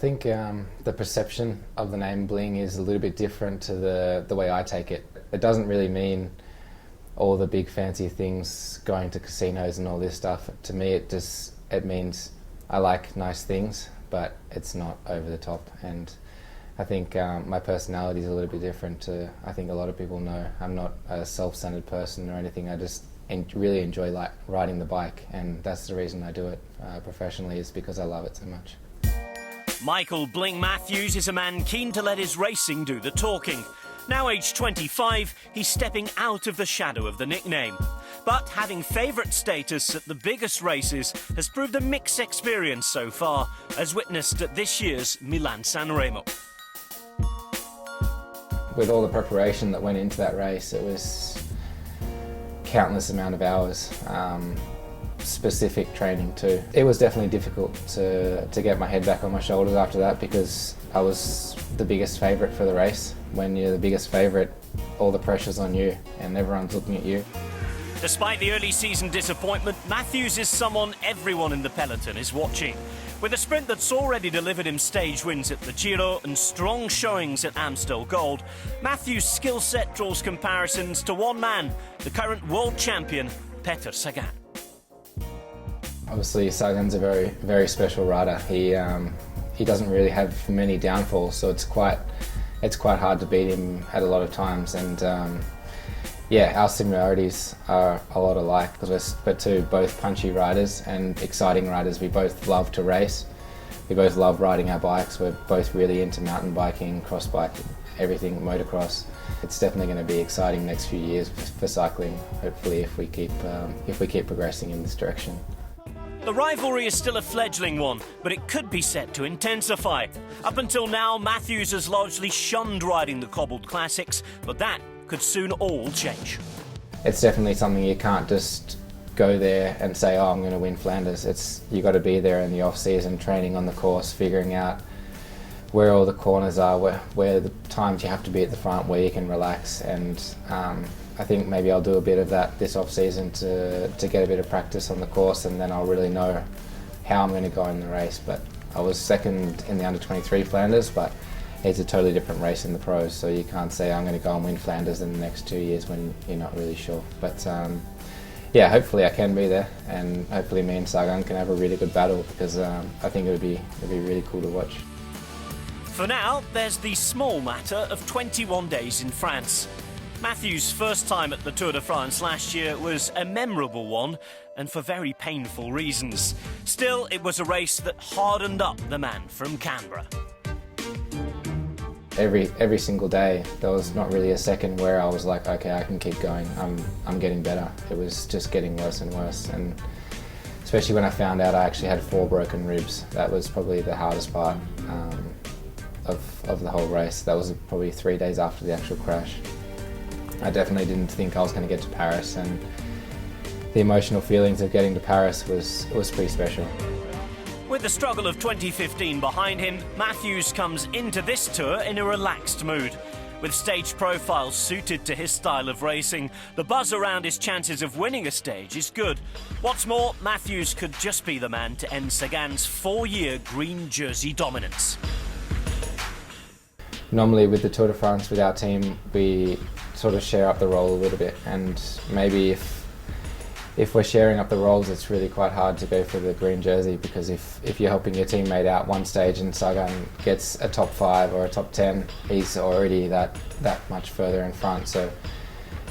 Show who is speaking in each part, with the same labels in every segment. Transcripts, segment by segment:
Speaker 1: think the perception of the name Bling is a little bit different to the way I take it. It doesn't really mean all the big fancy things, going to casinos and all this stuff. To me, it means I like nice things, but it's not over the top. And I think my personality is a little bit different to, I think a lot of people know. I'm not a self-centered person or anything. I just really enjoy riding the bike, and that's the reason I do it professionally, is because I love it so much.
Speaker 2: Michael Bling Matthews is a man keen to let his racing do the talking. Now aged 25, he's stepping out of the shadow of the nickname. But having favourite status at the biggest races has proved a mixed experience so far, as witnessed at this year's Milan-San Remo.
Speaker 1: With all the preparation that went into that race, it was countless amount of hours, specific training too. It was definitely difficult to get my head back on my shoulders after that, because I was the biggest favourite for the race. When you're the biggest favourite, all the pressure's on you and everyone's looking at you.
Speaker 2: Despite the early season disappointment, Matthews is someone everyone in the peloton is watching. With a sprint that's already delivered him stage wins at the Giro and strong showings at Amstel Gold, Matthews' skill set draws comparisons to one man, the current world champion, Peter Sagan.
Speaker 1: Obviously, Sagan's a very, very special rider. He doesn't really have many downfalls, so it's quite hard to beat him at a lot of times. And yeah, our similarities are a lot alike, because we're both punchy riders and exciting riders. We both love to race. We both love riding our bikes. We're both really into mountain biking, cross biking, everything motocross. It's definitely going to be exciting next few years for cycling, hopefully, if we keep progressing in this direction.
Speaker 2: The rivalry is still a fledgling one, but it could be set to intensify. Up until now, Matthews has largely shunned riding the cobbled classics, but that could soon all change.
Speaker 1: It's definitely something you can't just go there and say, oh, I'm going to win Flanders. You got to be there in the off-season, training on the course, figuring out where all the corners are, where the times you have to be at the front, where you can relax. And I think maybe I'll do a bit of that this off-season to get a bit of practice on the course, and then I'll really know how I'm going to go in the race. But I was second in the under-23 Flanders, but it's a totally different race in the pros, so you can't say I'm going to go and win Flanders in the next 2 years when you're not really sure. But yeah, hopefully I can be there, and hopefully me and Sagan can have a really good battle, because I think it'd be really cool to watch.
Speaker 2: For now, there's the small matter of 21 days in France. Matthews' first time at the Tour de France last year was a memorable one, and for very painful reasons. Still, it was a race that hardened up the man from Canberra.
Speaker 1: Every single day, there was not really a second where I was like, okay, I can keep going. I'm getting better. It was just getting worse and worse, and especially when I found out I actually had 4 broken ribs. That was probably the hardest part of the whole race. That was probably 3 days after the actual crash. I definitely didn't think I was going to get to Paris, and the emotional feelings of getting to Paris was pretty special.
Speaker 2: With the struggle of 2015 behind him, Matthews comes into this tour in a relaxed mood. With stage profiles suited to his style of racing, the buzz around his chances of winning a stage is good. What's more, Matthews could just be the man to end Sagan's 4-year green jersey dominance.
Speaker 1: Normally with the Tour de France, with our team, we sort of share up the role a little bit, and maybe if we're sharing up the roles, it's really quite hard to go for the green jersey, because if you're helping your teammate out one stage and Sagan gets a top 5 or a top 10, he's already that much further in front. So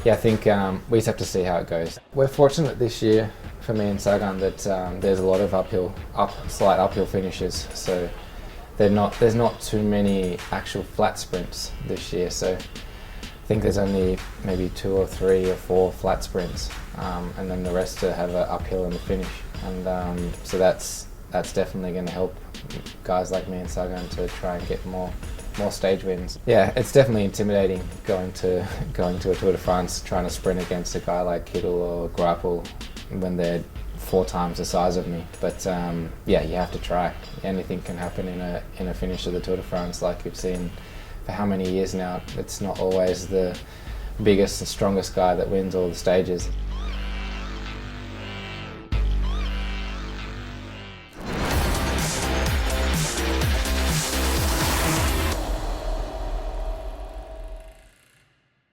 Speaker 1: yeah, I think we just have to see how it goes. We're fortunate this year for me and Sagan that there's a lot of slight uphill finishes, so there's not too many actual flat sprints this year. So I think there's only maybe 2 or 3 or 4 flat sprints, and then the rest to have an uphill in the finish. And so that's definitely going to help guys like me and Sagan to try and get more stage wins. Yeah, it's definitely intimidating going to a Tour de France, trying to sprint against a guy like Kittel or Greipel when they're 4 times the size of me. But yeah, you have to try. Anything can happen in a finish of the Tour de France, like you've seen for how many years now. It's not always the biggest and strongest guy that wins all the stages.